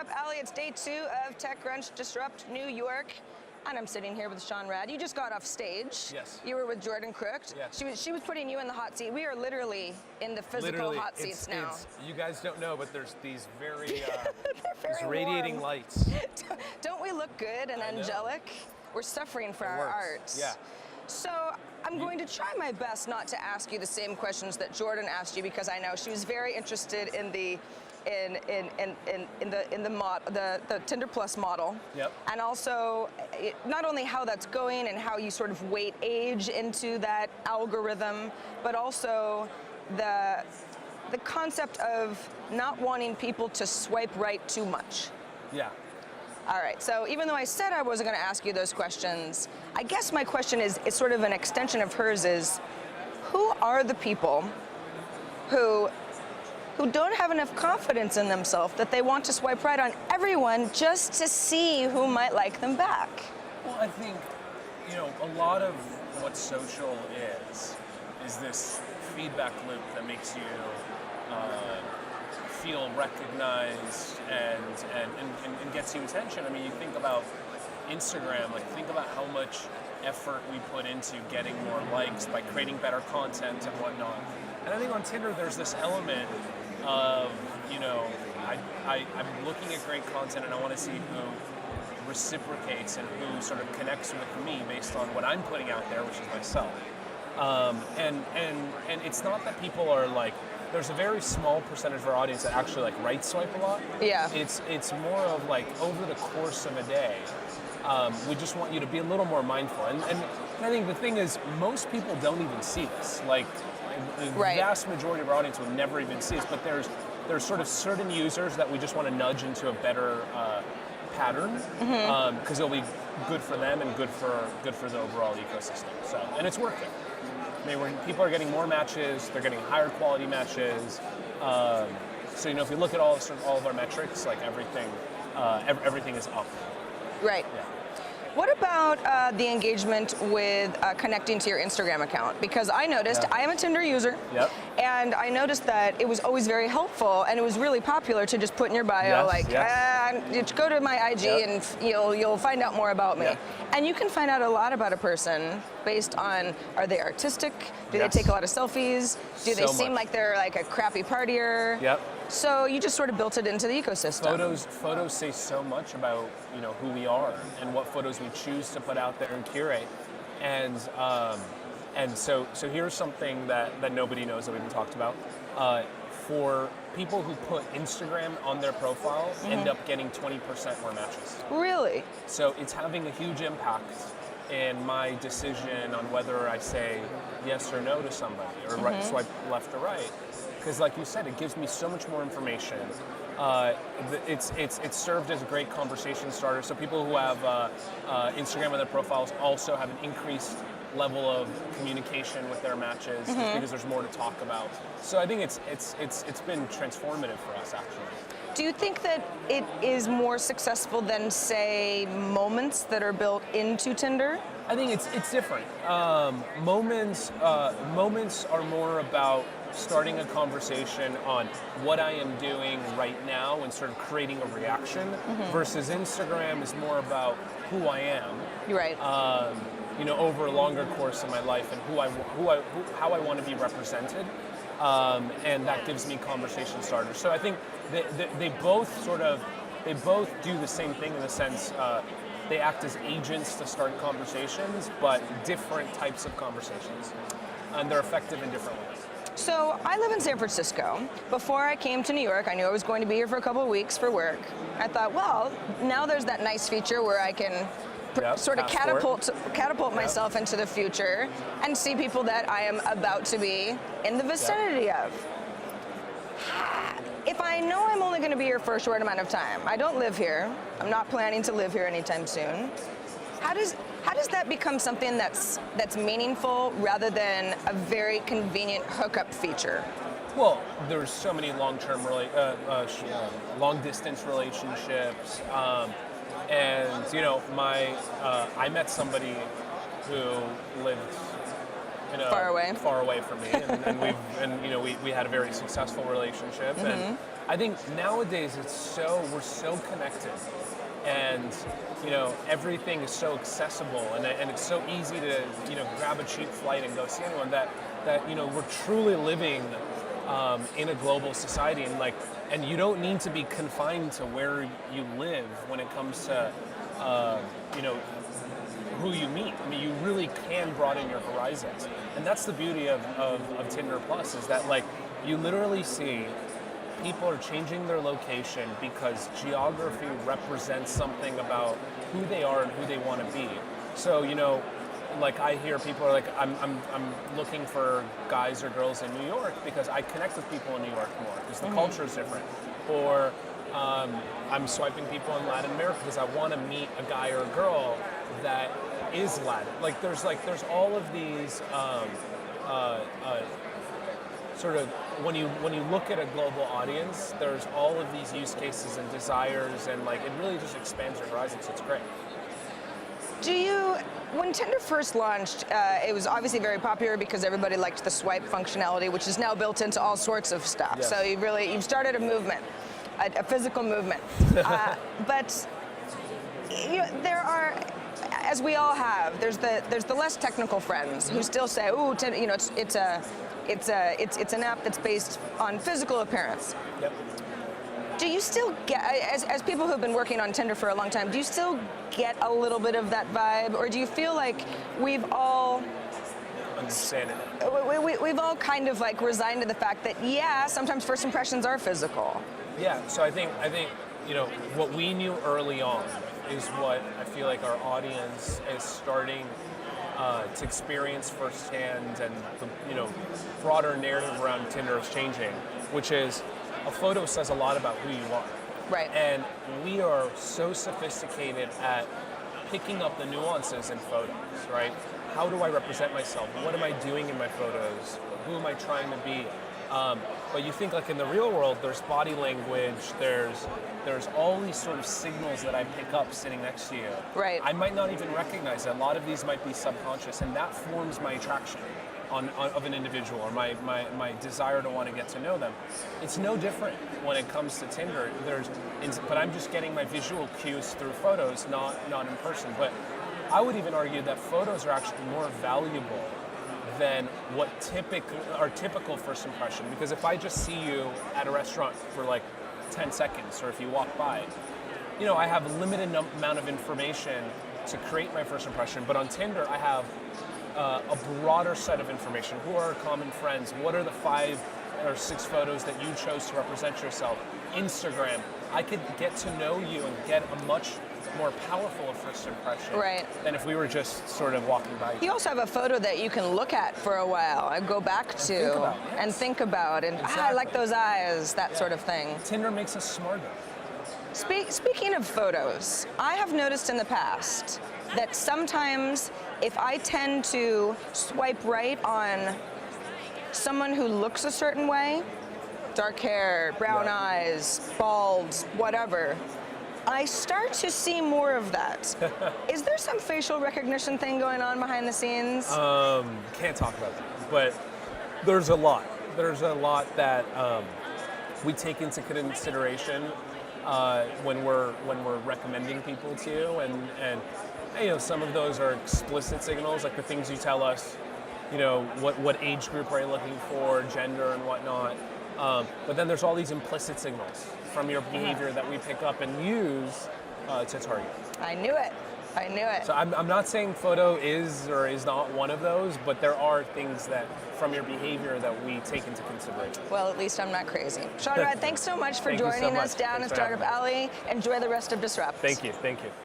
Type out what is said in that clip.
up, Allie? It's day 2 of TechCrunch Disrupt New York. And I'm sitting here with Sean Rad. You just got off stage. Yes. You were with Jordan Crooked. Yes. She was putting you in the hot seat. We are literally in the physical hot seats now. You guys don't know, but there's these very, very radiating warm lights. Don't we look good and angelic? We're suffering for our art. Yeah. So I'm going to try my best not to ask you the same questions that Jordan asked you, because I know she was very interested in the the Tinder Plus model. Yep. And also not only how that's going and how you sort of weight age into that algorithm, but also the concept of not wanting people to swipe right too much. Yeah. All right, so even though I said I wasn't going to ask you those questions, I guess my question is sort of an extension of hers is, who are the people who don't have enough confidence in themselves that they want to swipe right on everyone just to see who might like them back? Well, I think, a lot of what social is this feedback loop that makes you feel recognized and gets you attention. I mean, you think about Instagram, think about how much effort we put into getting more likes by creating better content and whatnot. And I think on Tinder there's this element of, I'm looking at great content and I want to see who reciprocates and who sort of connects with me based on what I'm putting out there, which is myself. And it's not that people are there's a very small percentage of our audience that actually right swipe a lot. Yeah. It's more of over the course of a day, we just want you to be a little more mindful. And I think the thing is, most people don't even see this. The vast majority of our audience would never even see this, but there's sort of certain users that we just want to nudge into a better pattern, because it'll be good for them and good for the overall ecosystem. So, and it's working. I mean, people are getting more matches, they're getting higher quality matches. So if you look at all of our metrics, everything is up. Right. Yeah. What about the engagement with connecting to your Instagram account? Because I noticed, I am a Tinder user, and I noticed that it was always very helpful, and it was really popular to just put in your bio, go to my IG and you'll find out more about me. And you can find out a lot about a person based on, are they artistic? Do they take a lot of selfies? Do they seem like they're a crappy partier? Yep. So you just sort of built it into the ecosystem. Photos say so much about who we are and what photos we choose to put out there and curate, and so here's something that nobody knows that we haven't talked about. For people who put Instagram on their profile, end up getting 20% more matches. Really? So it's having a huge impact in my decision on whether I say yes or no to somebody, or swipe left or right. Because like you said, it gives me so much more information. It's served as a great conversation starter. So people who have Instagram on their profiles also have an increased level of communication with their matches, because there's more to talk about. So I think it's been transformative for us, actually. Do you think that it is more successful than, say, moments that are built into Tinder? I think it's different. Moments are more about starting a conversation on what I am doing right now and sort of creating a reaction, versus Instagram is more about who I am. Right. Over a longer course of my life, and how I want to be represented, and that gives me conversation starters. So I think they both do the same thing in the sense they act as agents to start conversations, but different types of conversations, and they're effective in different ways. So I live in San Francisco. Before I came to New York, I knew I was going to be here for a couple of weeks for work. I thought, well, now there's that nice feature where I can sort of catapult myself into the future and see people that I am about to be in the vicinity of. If I know I'm only going to be here for a short amount of time, I don't live here, I'm not planning to live here anytime soon, how does that become something that's meaningful rather than a very convenient hookup feature? Well, there's so many long-term, long-distance relationships. And I met somebody who lived far away from me, and we had a very successful relationship. And I think nowadays we're so connected, and everything is so accessible, and it's so easy to grab a cheap flight and go see anyone that we're truly living in a global society, and you don't need to be confined to where you live when it comes to who you meet. I mean, you really can broaden your horizons, and that's the beauty of Tinder Plus, is that you literally see people are changing their location because geography represents something about who they are and who they want to be. So I hear people are like, I'm looking for guys or girls in New York because I connect with people in New York more because the culture is different. Or I'm swiping people in Latin America because I want to meet a guy or a girl that is Latin. There's all of these sort of, when you look at a global audience, there's all of these use cases and desires, and it really just expands your horizons. It's great. When Tinder first launched, it was obviously very popular because everybody liked the swipe functionality, which is now built into all sorts of stuff. Yes. So you've started a movement, a physical movement. But there are, as we all have, there's the less technical friends who still say, "Ooh, it's an app that's based on physical appearance." Yep. Do you still get, as people who've been working on Tinder for a long time, do you still get a little bit of that vibe, or do you feel like we've all understand it? We've all kind of resigned to the fact that sometimes first impressions are physical. Yeah. So I think what we knew early on is what I feel like our audience is starting to experience firsthand, and the broader narrative around Tinder is changing, which is a photo says a lot about who you are. Right. And we are so sophisticated at picking up the nuances in photos, right? How do I represent myself? What am I doing in my photos? Who am I trying to be? But you think in the real world, there's body language, there's all these sort of signals that I pick up sitting next to you. Right. I might not even recognize that. A lot of these might be subconscious, and that forms my attraction of an individual, or my desire to want to get to know them. It's no different when it comes to Tinder. But I'm just getting my visual cues through photos, not in person. But I would even argue that photos are actually more valuable than what are typical first impression. Because if I just see you at a restaurant for 10 seconds, or if you walk by, I have a limited amount of information to create my first impression. But on Tinder, I have a broader set of information. Who are our common friends? What are the 5 or 6 photos that you chose to represent yourself? Instagram. I could get to know you and get a much more powerful first impression than if we were just sort of walking by. You also have a photo that you can look at for a while and go back to and think about, and exactly. I like those eyes, that sort of thing. Tinder makes us smarter. Speaking of photos, I have noticed in the past that sometimes if I tend to swipe right on someone who looks a certain way, dark hair, brown eyes, bald, whatever, I start to see more of that. Is there some facial recognition thing going on behind the scenes? Can't talk about that, but there's a lot. There's a lot that we take into consideration when we're recommending people to you, and some of those are explicit signals, like the things you tell us, what age group are you looking for, gender and whatnot. But then there's all these implicit signals from your behavior that we pick up and use to target. I knew it. So I'm not saying photo is or is not one of those, but there are things that from your behavior that we take into consideration. Well, at least I'm not crazy. Shahrad, thanks so much for joining us down in Startup Alley. Enjoy the rest of Disrupt. Thank you.